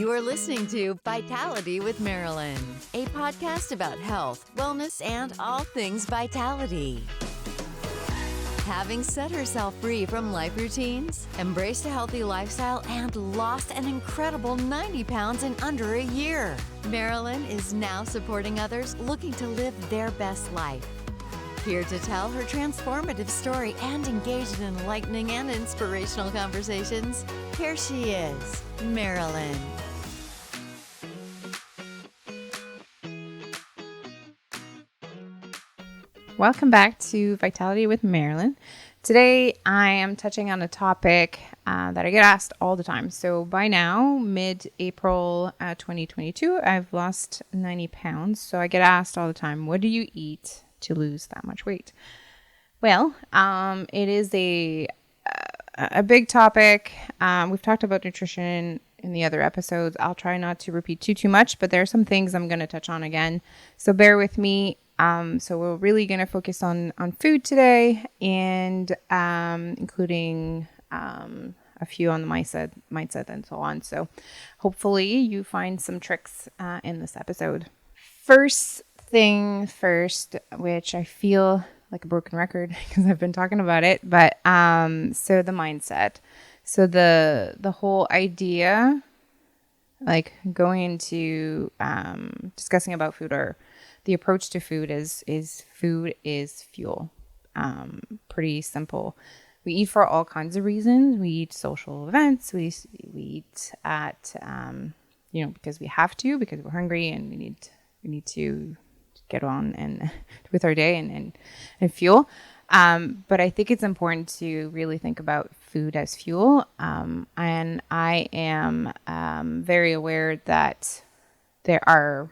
You are listening to Vitality with Marilyn, a podcast about health, wellness, and all things vitality. Having set herself free from life routines, embraced a healthy lifestyle, and lost an incredible 90 pounds in under a year, Marilyn is now supporting others looking to live their best life. Here to tell her transformative story and engage in enlightening and inspirational conversations, here she is, Marilyn. Welcome back to Vitality with Marilyn. Today, I am touching on a topic that I get asked all the time. So by now, mid-April 2022, I've lost 90 pounds. So I get asked all the time, what do you eat to lose that much weight? Well, it is a big topic. We've talked about nutrition in the other episodes. I'll try not to repeat too much, but there are some things I'm going to touch on again. So bear with me. So we're really going to focus on food today and including a few on the mindset and so on. So hopefully you find some tricks in this episode. First thing first, which I feel like a broken record because I've been talking about it, but so the mindset. So the whole idea, like going into discussing about food, or the approach to food is food is fuel. Pretty simple. We eat for all kinds of reasons. We eat social events. We eat at because we have to, because we're hungry and we need to get on and with our day and fuel. But I think it's important to really think about food as fuel. And I am very aware that there are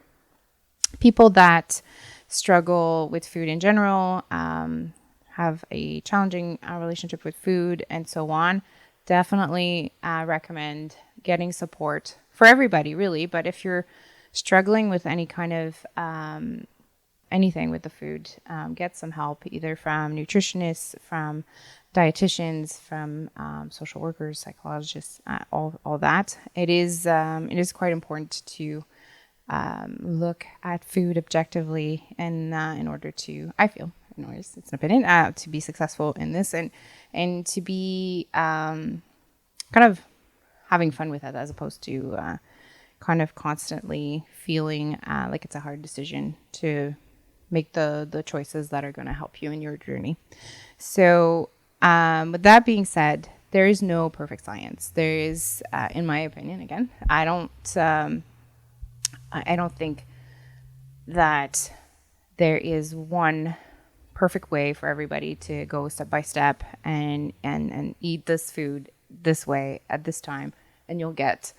people that struggle with food in general, have a challenging relationship with food and so on. Definitely recommend getting support for everybody, really. But if you're struggling with any kind of anything with the food, get some help either from nutritionists, from dietitians, from social workers, psychologists, all that. It is quite important to look at food objectively and in order to, I feel, it's an opinion, to be successful in this and to be kind of having fun with it, as opposed to kind of constantly feeling like it's a hard decision to make the choices that are going to help you in your journey. So with that being said, there is no perfect science. There is, in my opinion, again, I don't think that there is one perfect way for everybody to go step by step and eat this food this way at this time, and you'll get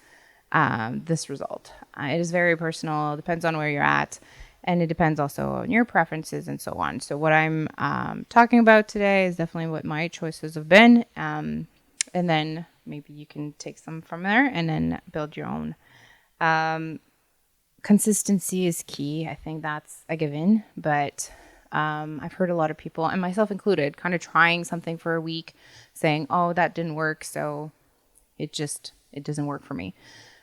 this result. It is very personal, depends on where you're at, and it depends also on your preferences and so on. So what I'm talking about today is definitely what my choices have been, and then maybe you can take some from there and then build your own. Consistency is key. I think that's a given, but I've heard a lot of people, and myself included, kind of trying something for a week, saying, "Oh, that didn't work, so it doesn't work for me."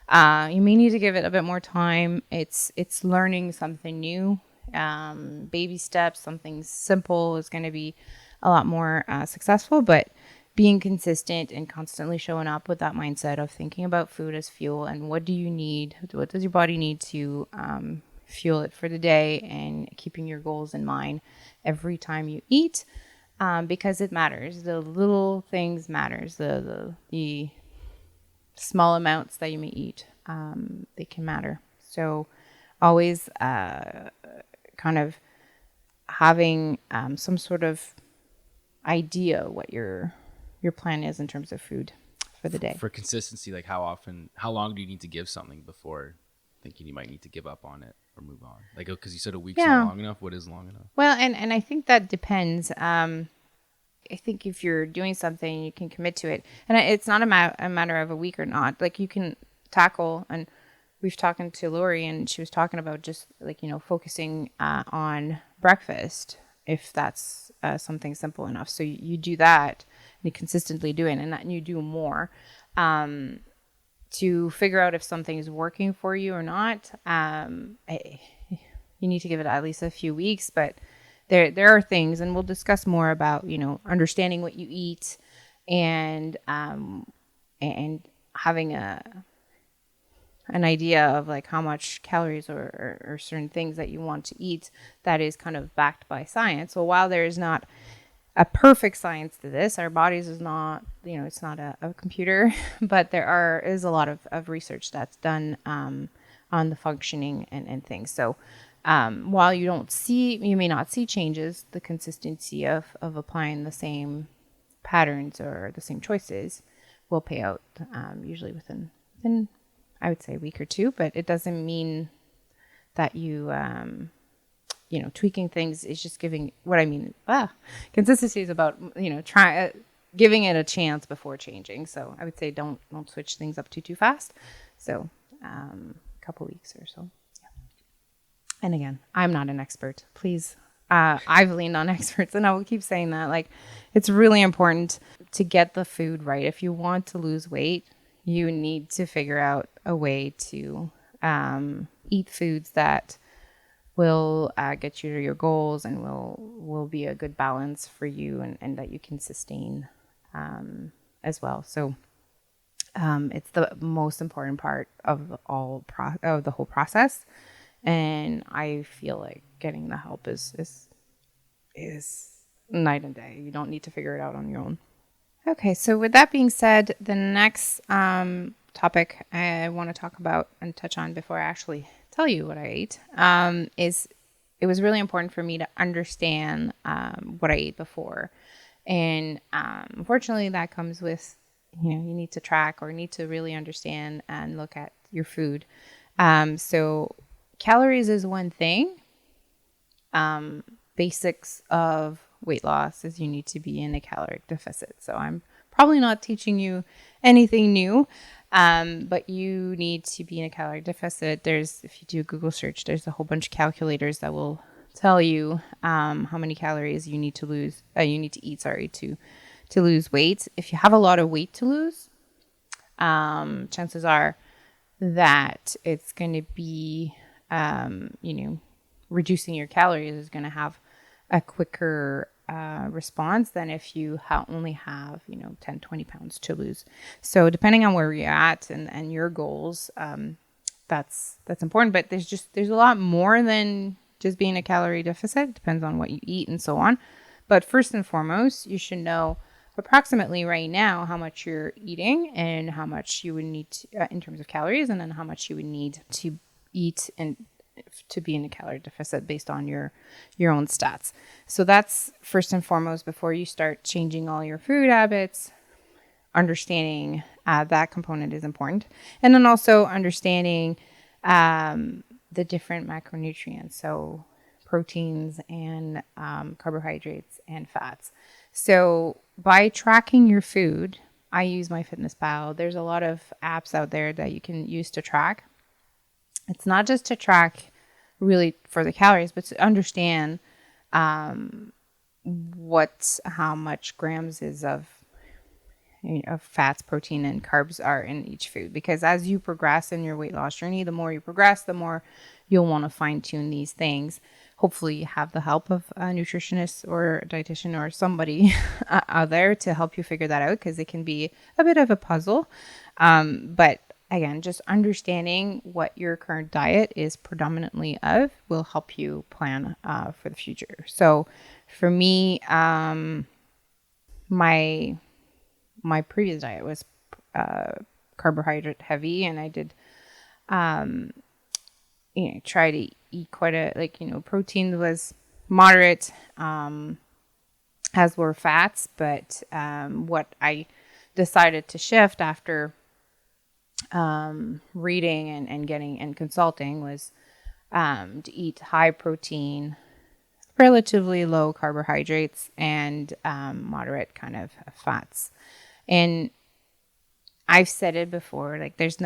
You may need to give it a bit more time. It's learning something new. Baby steps, something simple is going to be a lot more successful, but being consistent and constantly showing up with that mindset of thinking about food as fuel and what do you need, what does your body need to fuel it for the day, and keeping your goals in mind every time you eat, because it matters. The little things matters. The small amounts that you may eat, they can matter. So always kind of having some sort of idea what your plan is in terms of food for the day. For consistency, like how long do you need to give something before thinking you might need to give up on it or move on? Like, because you said a week's not long enough. What is long enough? Well, and I think that depends. I think if you're doing something, you can commit to it. And it's not a matter of a week or not. Like, you can tackle, and we've talked to Lori, and she was talking about just like, focusing on breakfast, if that's something simple enough. So you do that, and you consistently do it, and you do more to figure out if something is working for you or not. You need to give it at least a few weeks, but there are things, and we'll discuss more about, understanding what you eat and having an idea of like how much calories or certain things that you want to eat that is kind of backed by science. So while there is not a perfect science to this, our bodies is not, it's not a computer, but is a lot of research that's done on the functioning and things. So while you may not see changes, the consistency of applying the same patterns or the same choices will pay out usually within I would say a week or two, but it doesn't mean that you tweaking things is just giving what I mean. Consistency is about, giving it a chance before changing. So I would say don't switch things up too fast. So a couple weeks or so. Yeah. And again, I'm not an expert. Please, I've leaned on experts, and I will keep saying that. Like, it's really important to get the food right. If you want to lose weight, you need to figure out a way to eat foods that will get you to your goals and will be a good balance for you and that you can sustain as well. So it's the most important part of the whole process. And I feel like getting the help is night and day. You don't need to figure it out on your own. Okay, so with that being said, the next topic I want to talk about and touch on before I actually tell you what I ate is it was really important for me to understand what I ate before. And unfortunately, that comes with, you need to track or need to really understand and look at your food. So calories is one thing. Basics of weight loss is you need to be in a caloric deficit. So I'm probably not teaching you anything new, but you need to be in a caloric deficit. If you do a Google search, there's a whole bunch of calculators that will tell you how many calories you need to eat to lose weight. If you have a lot of weight to lose, chances are that it's going to be, reducing your calories is going to have a quicker response than if you only have 10, 20 pounds to lose. So depending on where you're at and your goals, that's important. But there's a lot more than just being a calorie deficit. It depends on what you eat and so on. But first and foremost, you should know approximately right now how much you're eating and how much you would need to, in terms of calories, and then how much you would need to eat and to be in a calorie deficit based on your own stats. So that's first and foremost before you start changing all your food habits. Understanding that component is important. And then also understanding the different macronutrients, so proteins and carbohydrates and fats. So by tracking your food, I use MyFitnessPal. There's a lot of apps out there that you can use to track. It's not just to track really for the calories, but to understand how much grams is of fats, protein, and carbs are in each food. Because as you progress in your weight loss journey, the more you progress, the more you'll want to fine tune these things. Hopefully you have the help of a nutritionist or a dietitian or somebody out there to help you figure that out, because it can be a bit of a puzzle. But again, just understanding what your current diet is predominantly of will help you plan for the future. So for me, my previous diet was carbohydrate heavy, and I did try to eat protein was moderate, as were fats. But what I decided to shift after reading and getting and consulting was to eat high protein, relatively low carbohydrates, and moderate kind of fats. And I've said it before, there's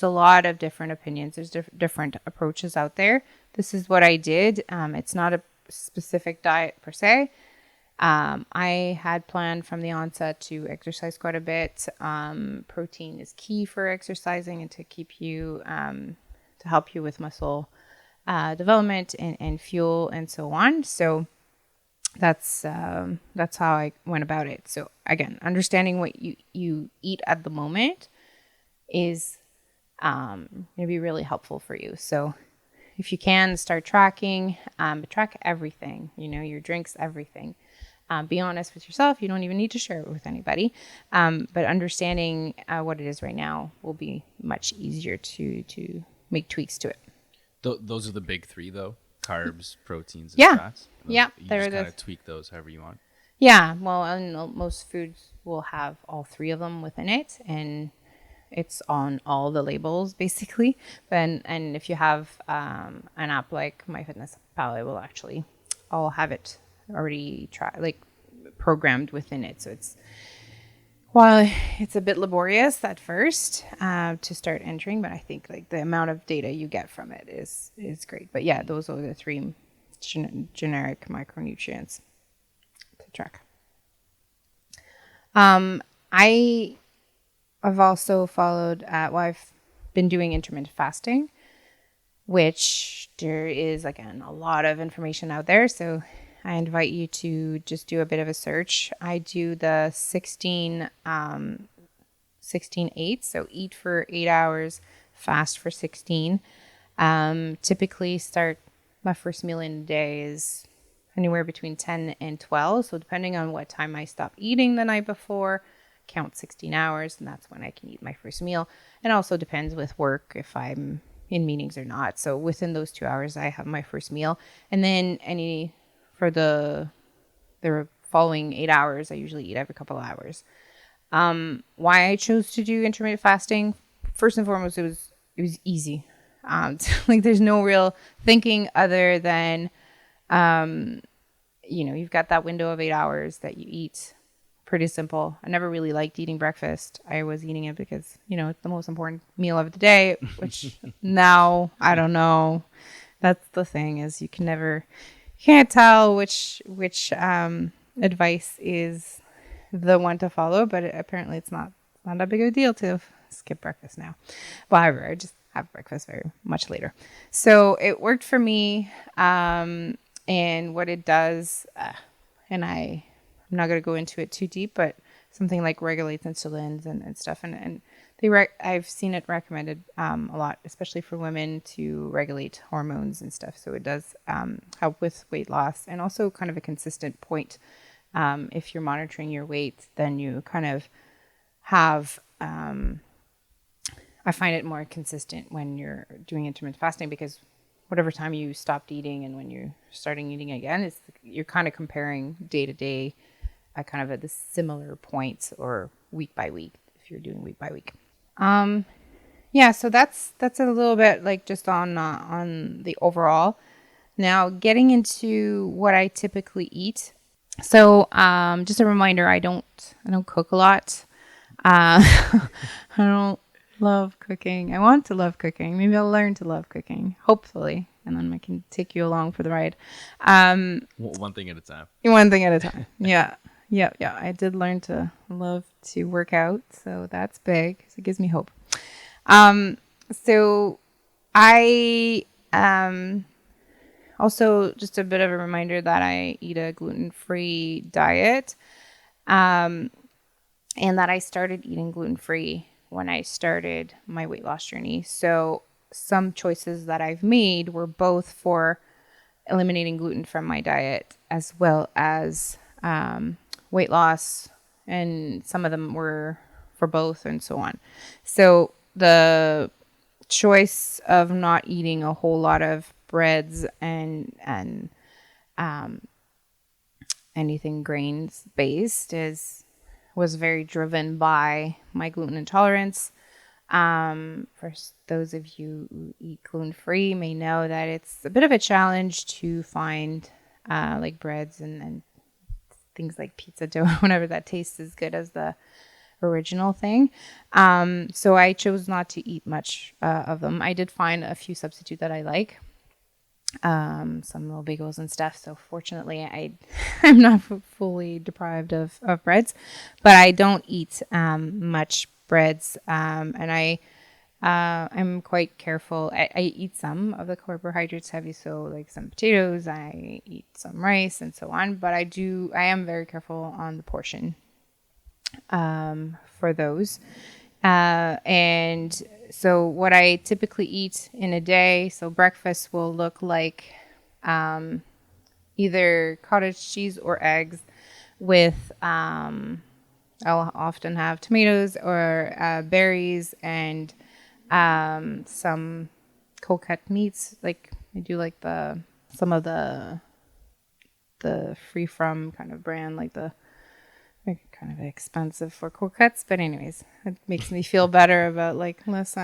a lot of different opinions. There's different approaches out there. This is what I did. It's not a specific diet per se. I had planned from the onset to exercise quite a bit. Protein is key for exercising and to keep you, to help you with muscle development and fuel and so on. So that's how I went about it. So again, understanding what you eat at the moment is going to be really helpful for you. So if you can start tracking, track everything, your drinks, everything. Be honest with yourself. You don't even need to share it with anybody. But understanding what it is right now will be much easier to make tweaks to it. Those are the big three, though: carbs, proteins, and Yeah. fats. Yeah, you they're just the- kind of tweak those however you want. Yeah, well, and most foods will have all three of them within it, and it's on all the labels basically. And if you have an app like MyFitnessPal, it will actually all have it already programmed within it. So while it's a bit laborious at first to start entering, but I think like the amount of data you get from it is great. But yeah, those are the three generic micronutrients to track. I have also followed, I've been doing intermittent fasting, which there is, again, a lot of information out there. So I invite you to just do a bit of a search. I do the 16-8. So eat for 8 hours, fast for 16. Typically start my first meal in the day is anywhere between 10 and 12. So depending on what time I stop eating the night before, count 16 hours, and that's when I can eat my first meal. And also depends with work if I'm in meetings or not. So within those 2 hours, I have my first meal. And then for the following 8 hours, I usually eat every couple of hours. Why I chose to do intermittent fasting, first and foremost, it was easy. Like there's no real thinking other than, you've got that window of 8 hours that you eat. Pretty simple. I never really liked eating breakfast. I was eating it because, it's the most important meal of the day, which now I don't know. That's the thing is you can't tell which advice is the one to follow, but apparently it's not that big of a deal to skip breakfast now. However, I just have breakfast very much later. So it worked for me. And what it does, and I'm not going to go into it too deep, but something like regulates insulins and stuff. And I've seen it recommended a lot, especially for women to regulate hormones and stuff. So it does help with weight loss and also kind of a consistent point. If you're monitoring your weight, then you kind of have, I find it more consistent when you're doing intermittent fasting because whatever time you stopped eating and when you're starting eating again, you're kind of comparing day to day, kind of at the similar points or week by week if you're doing week by week. Yeah, so that's a little bit like just on the overall. Now getting into what I typically eat. So just a reminder, I don't cook a lot. I don't love cooking. I want to love cooking. Maybe I'll learn to love cooking, hopefully, and then I can take you along for the ride. One thing at a time. One thing at a time. Yeah. Yeah. I did learn to love to work out, so that's big. So it gives me hope. So I also just a bit of a reminder that I eat a gluten-free diet, and that I started eating gluten-free when I started my weight loss journey. So some choices that I've made were both for eliminating gluten from my diet as well as weight loss, and some of them were for both and so on. So the choice of not eating a whole lot of breads and anything grains based was very driven by my gluten intolerance. For those of you who eat gluten-free may know that it's a bit of a challenge to find like breads and things like pizza dough, whenever that tastes as good as the original thing. So I chose not to eat much of them. I did find a few substitute that I like. some little bagels and stuff. So fortunately, I'm not fully deprived of breads, but I don't eat much breads, and I'm quite careful. I eat some of the carbohydrates heavy, so like some potatoes. I eat some rice and so on. But I am very careful on the portion for those. And so what I typically eat in a day, so breakfast will look like either cottage cheese or eggs with, I'll often have tomatoes or berries and some cold cut meats. Like I do like some of the free from kind of brand, like they're kind of expensive for cold cuts, but anyways, it makes me feel better about like less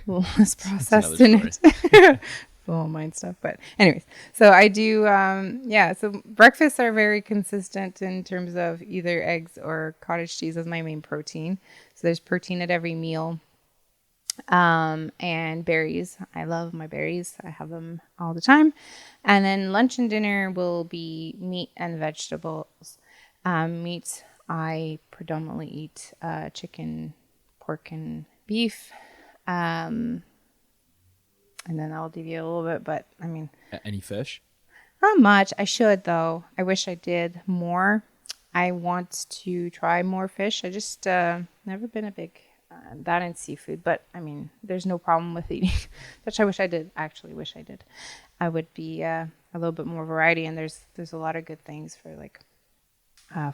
processed in it. All mine stuff, but anyways, so I do so breakfasts are very consistent in terms of either eggs or cottage cheese as my main protein. So there's protein at every meal. And berries. I love my berries. I have them all the time. And then lunch and dinner will be meat and vegetables. Meat, I predominantly eat chicken, pork, and beef. And then I'll deviate a little bit, but I mean, Any fish? not much. I should though. I wish I did more. I want to try more fish. I just never been a big that and seafood, but I mean, there's no problem with eating, which I wish I did. Actually, wish I did. I would be a little bit more variety, and there's a lot of good things for like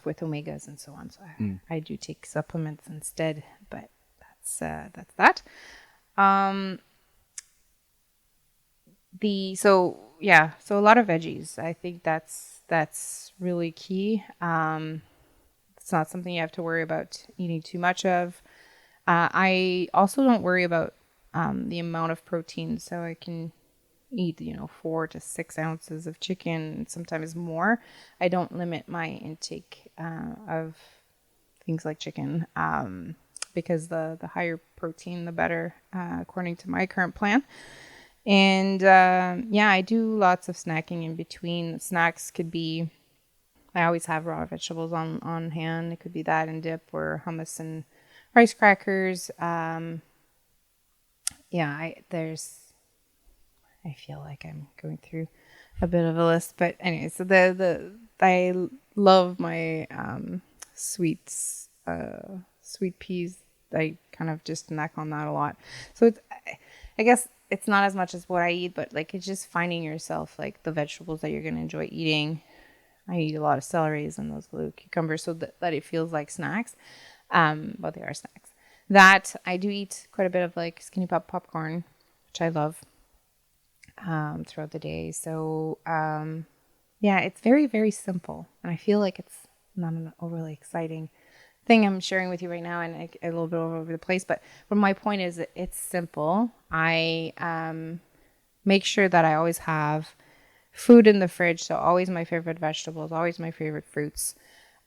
with omegas and so on. So I do take supplements instead, but that's that. So a lot of veggies. I think that's really key. It's not something you have to worry about eating too much of. I also don't worry about the amount of protein, so I can eat 4 to 6 ounces of chicken, sometimes more. I don't limit my intake of things like chicken because the higher protein, the better, according to my current plan. And I do lots of snacking in between. Snacks could be, I always have raw vegetables on hand. It could be that and dip or hummus and rice crackers. I feel like I'm going through a bit of a list, but anyway, so I love my sweet peas. I kind of just snack on that a lot. So I guess it's not as much as what I eat, but like it's just finding yourself like the vegetables that you're going to enjoy eating. I eat a lot of celeries and those blue cucumbers so that it feels like snacks. But they are snacks. That I do eat quite a bit of like Skinny Pop popcorn, which I love throughout the day. So it's very, very simple, and I feel like it's not an overly exciting thing I'm sharing with you right now, and a little bit all over the place. But my point is that it's simple. I make sure that I always have food in the fridge, so always my favorite vegetables, always my favorite fruits.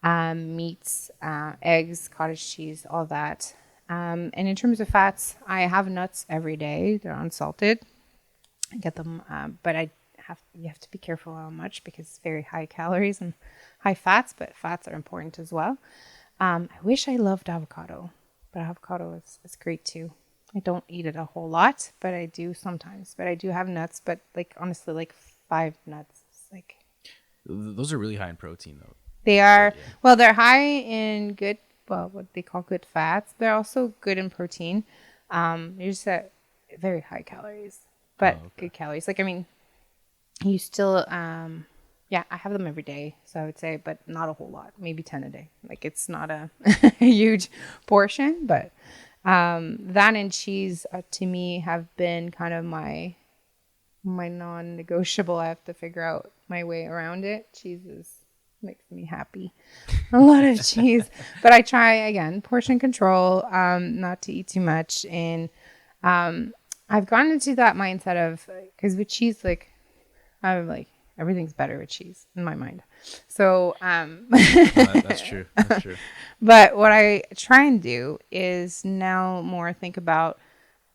Meats, eggs, cottage cheese, all that. And in terms of fats, I have nuts every day. They're unsalted. I get them, but you have to be careful how much because it's very high calories and high fats, but fats are important as well. I wish I loved avocado, but avocado is great too. I don't eat it a whole lot, but I do sometimes. But I do have nuts, but like honestly, like 5 nuts. Like Those are really high in protein though. They are, well, they're high in what they call good fats. They're also good in protein. They're just at very high calories, but good calories. Like, I mean, you still, I have them every day. So I would say, but not a whole lot, maybe 10 a day. Like it's not a huge portion, but that and cheese to me have been kind of my non-negotiable. I have to figure out my way around it. Cheese makes me happy. A lot of cheese, but I try again, portion control, not to eat too much. And I've gotten into that mindset of, because with cheese, like I'm like, everything's better with cheese in my mind. So That's true. But what I try and do is now more think about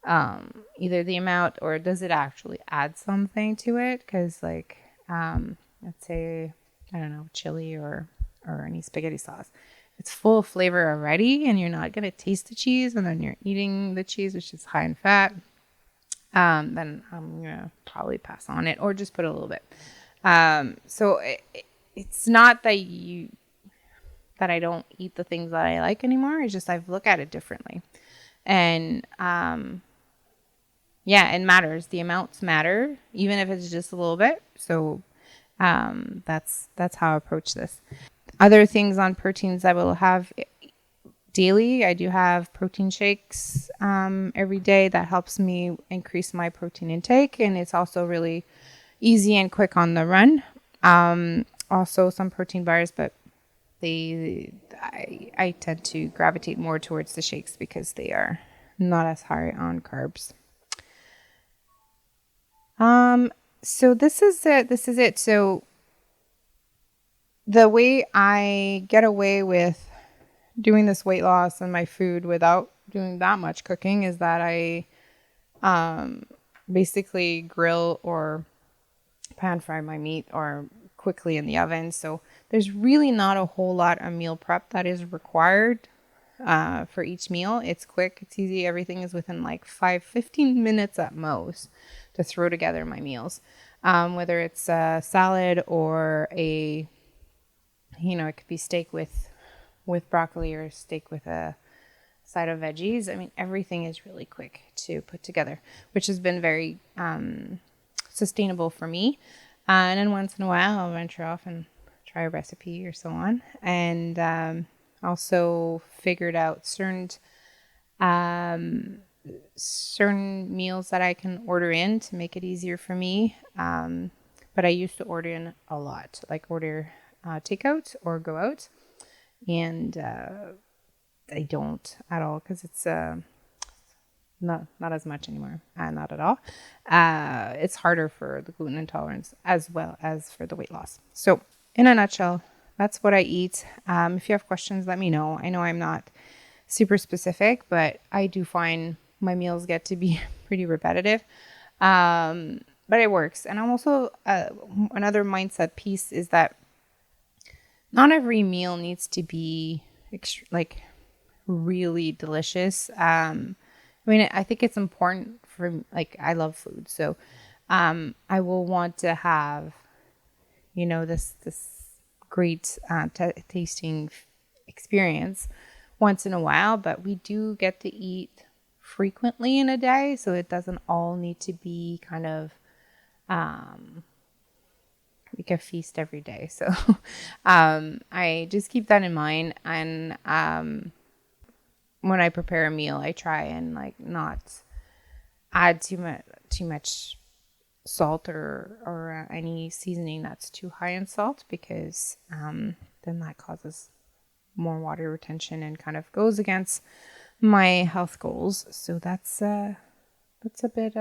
either the amount or does it actually add something to it? Because like, let's say, I don't know, chili or any spaghetti sauce. It's full of flavor already and you're not going to taste the cheese and then you're eating the cheese, which is high in fat. Then I'm going to probably pass on it or just put a little bit. So it's not that I don't eat the things that I like anymore. It's just I've looked at it differently. And it matters. The amounts matter, even if it's just a little bit. So that's how I approach this. Other things on proteins I will have daily. I do have protein shakes every day. That helps me increase my protein intake, and it's also really easy and quick on the run. Also some protein bars, but I tend to gravitate more towards the shakes because they are not as high on carbs. So this is it. So the way I get away with doing this weight loss and my food without doing that much cooking is that I basically grill or pan fry my meat or quickly in the oven. So there's really not a whole lot of meal prep that is required for each meal. It's quick, it's easy. Everything is within like 15 minutes at most to throw together my meals. Whether it's a salad or it could be steak with broccoli or steak with a side of veggies. I mean, everything is really quick to put together, which has been very sustainable for me. And then once in a while, I'll venture off and try a recipe or so on. And also figured out certain meals that I can order in to make it easier for me. But I used to order in a lot, like order takeout or go out. And I don't at all because it's not as much anymore. Not at all. It's harder for the gluten intolerance as well as for the weight loss. So in a nutshell, that's what I eat. If you have questions, let me know. I know I'm not super specific, but I do find my meals get to be pretty repetitive. But it works. And I'm also, another mindset piece is that not every meal needs to be really delicious. I think it's important for, I love food. So I will want to have, this great tasting experience once in a while, but we do get to eat frequently in a day, so it doesn't all need to be kind of like a feast every day. So I just keep that in mind, and when I prepare a meal, I try and not add too much salt or any seasoning that's too high in salt, because then that causes more water retention and kind of goes against my health goals. So that's a bit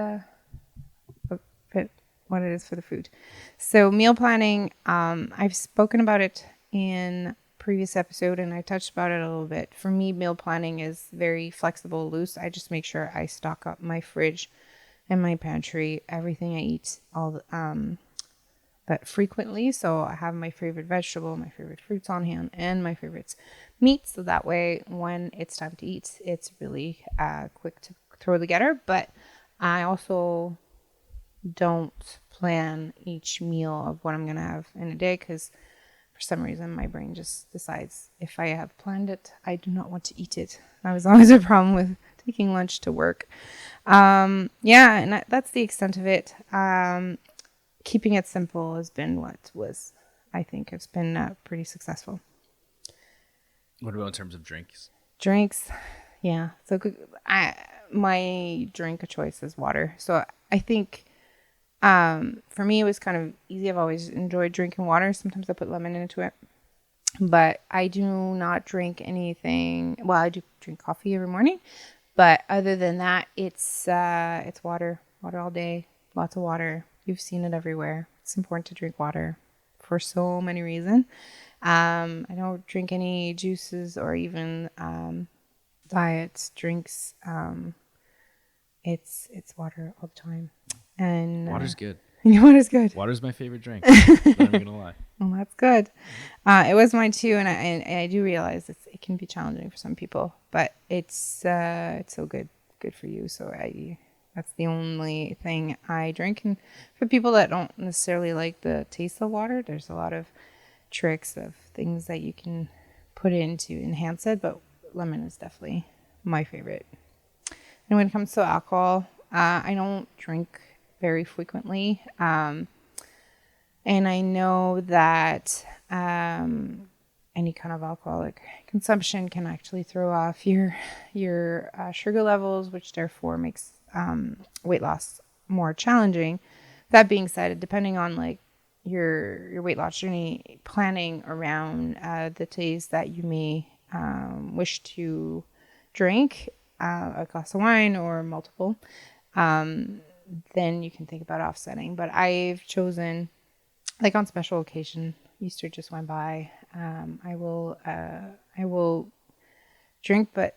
what it is for the food. So meal planning, I've spoken about it in previous episode and I touched about it a little bit. For me, meal planning is very flexible, loose. I just make sure I stock up my fridge and my pantry, everything I eat, but frequently. So I have my favorite vegetable, my favorite fruits on hand, and my favorites meat. So that way, when it's time to eat, it's really quick to throw together. But I also don't plan each meal of what I'm going to have in a day, because for some reason my brain just decides if I have planned it, I do not want to eat it. That was always a problem with taking lunch to work. And that's the extent of it. Keeping it simple has been I think it's been pretty successful. What about in terms of drinks? Drinks, yeah. So my drink of choice is water. So I think for me, it was kind of easy. I've always enjoyed drinking water. Sometimes I put lemon into it, but I do not drink anything. Well, I do drink coffee every morning, but other than that, it's water all day, lots of water. You've seen it everywhere. It's important to drink water for so many reasons. I don't drink any juices or even diet drinks. it's water all the time. And Water's good. Water's good. Water's my favorite drink. Not even gonna lie. Well, that's good. It was mine too, and I do realize it can be challenging for some people, but it's so good for you. So that's the only thing I drink. And for people that don't necessarily like the taste of water, there's a lot of tricks of things that you can put in to enhance it, but lemon is definitely my favorite. And when it comes to alcohol, I don't drink very frequently. And I know that any kind of alcoholic consumption can actually throw off your sugar levels, which therefore makes weight loss more challenging. That being said, depending on like your weight loss journey, planning around the days that you may wish to drink a glass of wine or multiple, then you can think about offsetting. But I've chosen, like on special occasion, Easter just went by, I will drink, but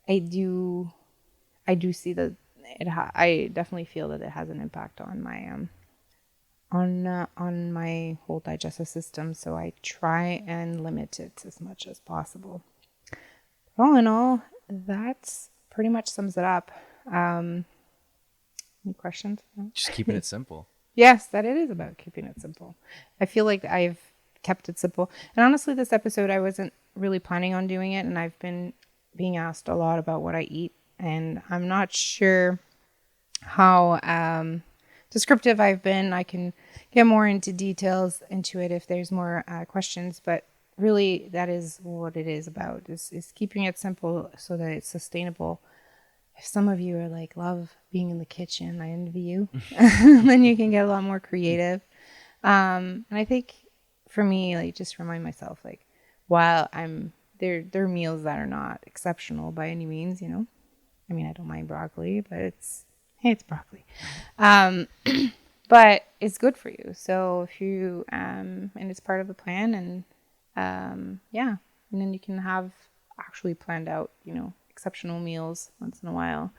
I do see that I definitely feel that it has an impact on my on my whole digestive system. So I try and limit it as much as possible. All in all, that's pretty much sums it up. Any questions? Just keeping it simple. Yes, that it is about keeping it simple. I feel like I've kept it simple. And honestly, this episode, I wasn't really planning on doing it. And I've been being asked a lot about what I eat. And I'm not sure how descriptive I've been. I can get more into details into it if there's more questions. But really, that is what it is about, is keeping it simple so that it's sustainable. If some of you are like, love being in the kitchen, I envy you. Then you can get a lot more creative. And I think for me, like, just remind myself, like, while there are meals that are not exceptional by any means, you know. I mean, I don't mind broccoli, but it's broccoli. But it's good for you. So if you, and it's part of the plan, and yeah, and then you can have actually planned out, you know, exceptional meals once in a while,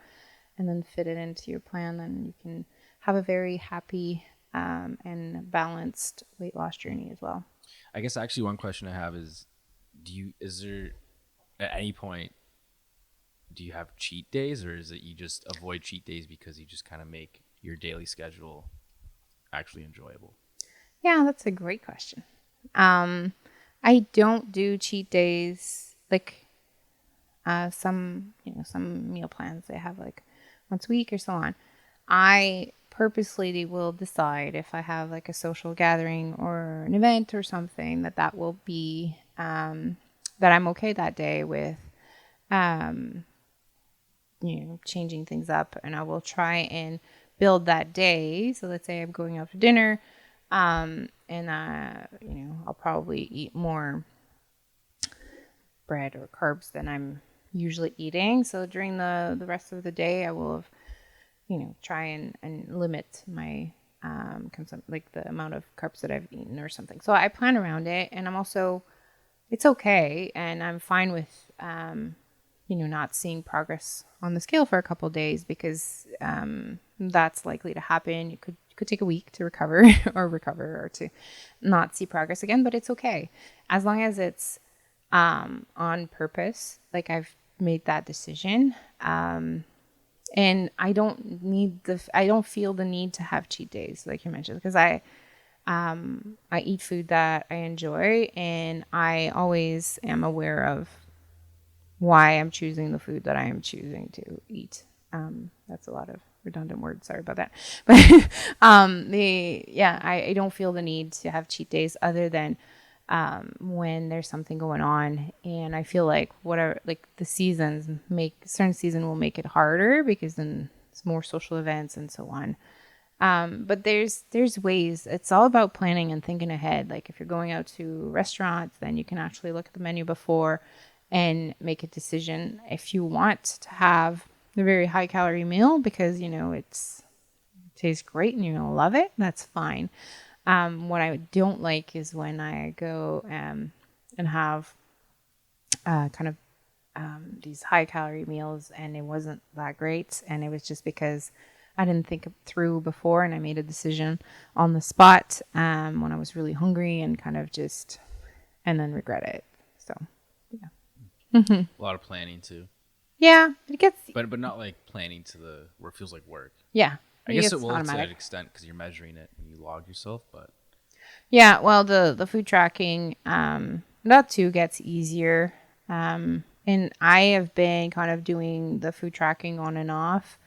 and then fit it into your plan. Then you can have a very happy and balanced weight loss journey as well. I guess actually one question I have is there at any point, do you have cheat days, or is it you just avoid cheat days because you just kind of make your daily schedule actually enjoyable? Yeah, that's a great question. I don't do cheat days like some meal plans they have like once a week or so on. I purposely will decide if I have like a social gathering or an event or something that will be that I'm okay that day with changing things up, and I will try and build that day. So let's say I'm going out for dinner, and I'll probably eat more bread or carbs than I'm usually eating. So during the rest of the day, I will have, try and limit my like the amount of carbs that I've eaten or something. So I plan around it, and it's okay, and I'm fine with not seeing progress on the scale for a couple of days, because that's likely to happen. You could take a week to recover or to not see progress again, but it's okay as long as it's on purpose. Like, I've made that decision, and I don't feel the need to have cheat days, like you mentioned, because I eat food that I enjoy, and I always am aware of why I'm choosing the food that I am choosing to eat. That's a lot of redundant words. Sorry about that. But I don't feel the need to have cheat days other than when there's something going on, and I feel like the seasons certain season will make it harder, because then it's more social events and so on. But there's ways. It's all about planning and thinking ahead. Like, if you're going out to restaurants, then you can actually look at the menu before and make a decision if you want to have a very high calorie meal because it tastes great and you're gonna love it. That's fine. What I don't like is when I go and have kind of these high calorie meals, and it wasn't that great. And it was just because I didn't think it through before, and I made a decision on the spot when I was really hungry and kind of just, and then regret it. So, yeah. A lot of planning too. Yeah, it gets, But not like planning to the where it feels like work. yeah. I guess gets it will to automatic. that extent because you're measuring it when you log yourself. But Yeah, well, the food tracking, that too gets easier. And I have been kind of doing the food tracking on and off.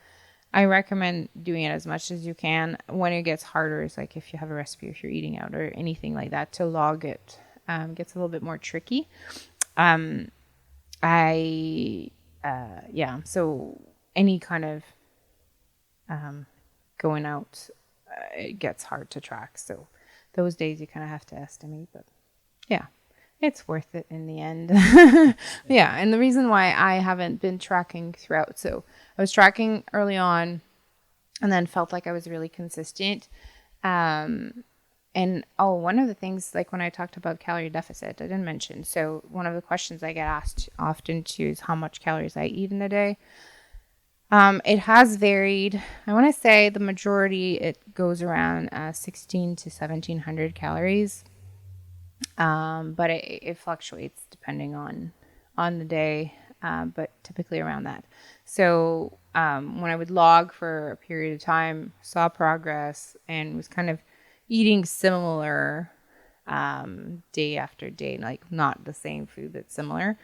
I recommend doing it as much as you can. When it gets harder, it's like if you have a recipe, if you're eating out or anything like that, to log it gets a little bit more tricky. So any kind of going out, it gets hard to track. So those days you kind of have to estimate, but yeah, it's worth it in the end. Yeah. And the reason why I haven't been tracking throughout, so I was tracking early on and then felt like I was really consistent. And one of the things, like when I talked about calorie deficit, I didn't mention. So one of the questions I get asked often too is how much calories I eat in a day. It has varied. I want to say the majority, it goes around 16 to 1700 calories. But it fluctuates depending on the day, but typically around that. So when I would log for a period of time, saw progress, and was kind of eating similar day after day, like not the same food, but similar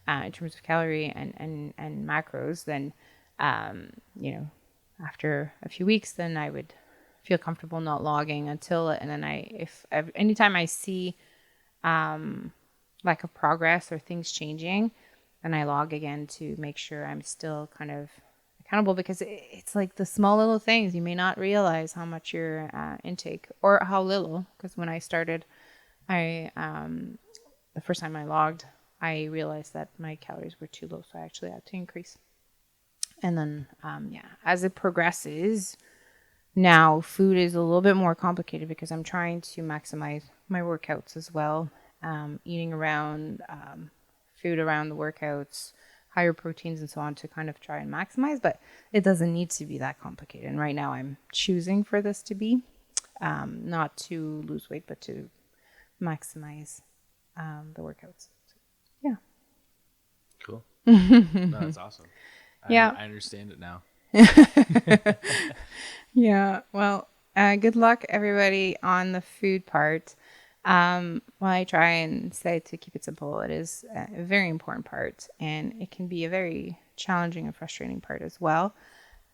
in terms of calorie and macros, then after a few weeks, then I would feel comfortable not logging until, and then anytime I see lack of progress or things changing, then I log again to make sure I'm still kind of accountable, because it's like the small little things. You may not realize how much your intake or how little, because when I started, the first time I logged, I realized that my calories were too low, so I actually had to increase. And then, as it progresses, now food is a little bit more complicated because I'm trying to maximize my workouts as well. Eating around food around the workouts, higher proteins and so on, to kind of try and maximize, but it doesn't need to be that complicated. And right now I'm choosing for this to be not to lose weight, but to maximize the workouts. So, yeah. Cool. No, that's awesome. Yeah. I understand it now. Yeah. Well, good luck everybody on the food part. Well, I try and say to keep it simple. It is a very important part, and it can be a very challenging and frustrating part as well.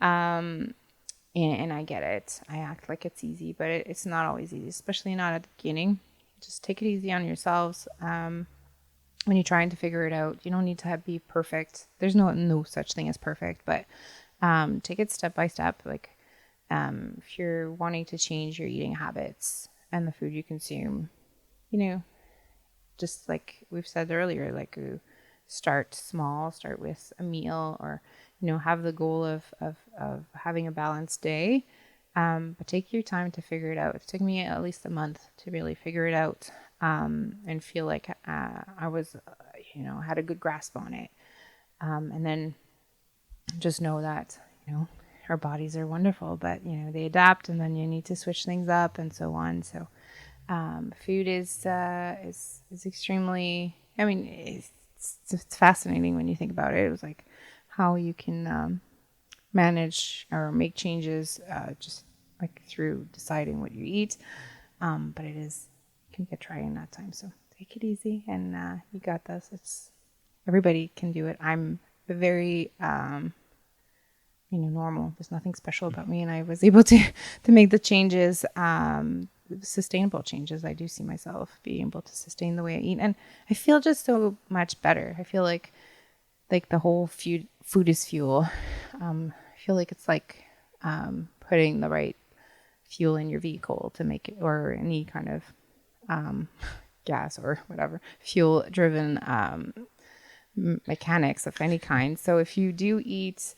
And I get it. I act like it's easy, but it's not always easy, especially not at the beginning. Just take it easy on yourselves. When you're trying to figure it out, you don't need to be perfect. There's no such thing as perfect, but take it step by step. Like if you're wanting to change your eating habits and the food you consume, just like we've said earlier, like start small, start with a meal, or have the goal of having a balanced day. But take your time to figure it out. It took me at least a month to really figure it out. And feel like I was, had a good grasp on it. And then just know that, our bodies are wonderful, but, they adapt, and then you need to switch things up and so on. So food is extremely, it's fascinating when you think about it. It was like how you can manage or make changes just like through deciding what you eat. But can get trying that time. So take it easy, and you got this. Everybody can do it. I'm very, normal. There's nothing special about me, and I was able to make the changes, sustainable changes. I do see myself being able to sustain the way I eat, and I feel just so much better. I feel like the whole food is fuel. I feel like it's like putting the right fuel in your vehicle to make it, or any kind of gas or whatever fuel driven mechanics of any kind. So if you do eat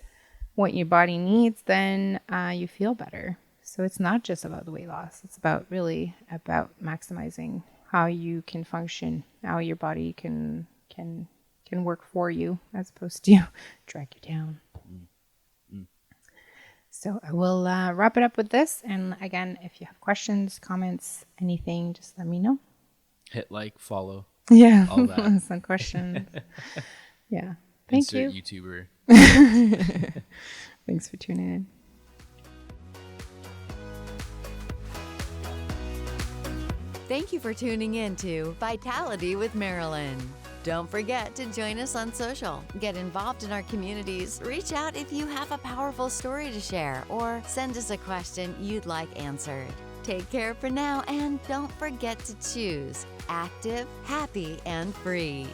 what your body needs, then you feel better. So it's not just about the weight loss. It's really about maximizing how you can function, how your body can can work for you as opposed to drag you down. So I will wrap it up with this. And again, if you have questions, comments, anything, just let me know. Hit like, follow. Yeah. All that. Some questions. Yeah. Thank Insert you. YouTuber. Thanks for tuning in. Thank you for tuning in to Vitality with Marilyn. Don't forget to join us on social, get involved in our communities, reach out if you have a powerful story to share, or send us a question you'd like answered. Take care for now, and don't forget to choose active, happy, and free.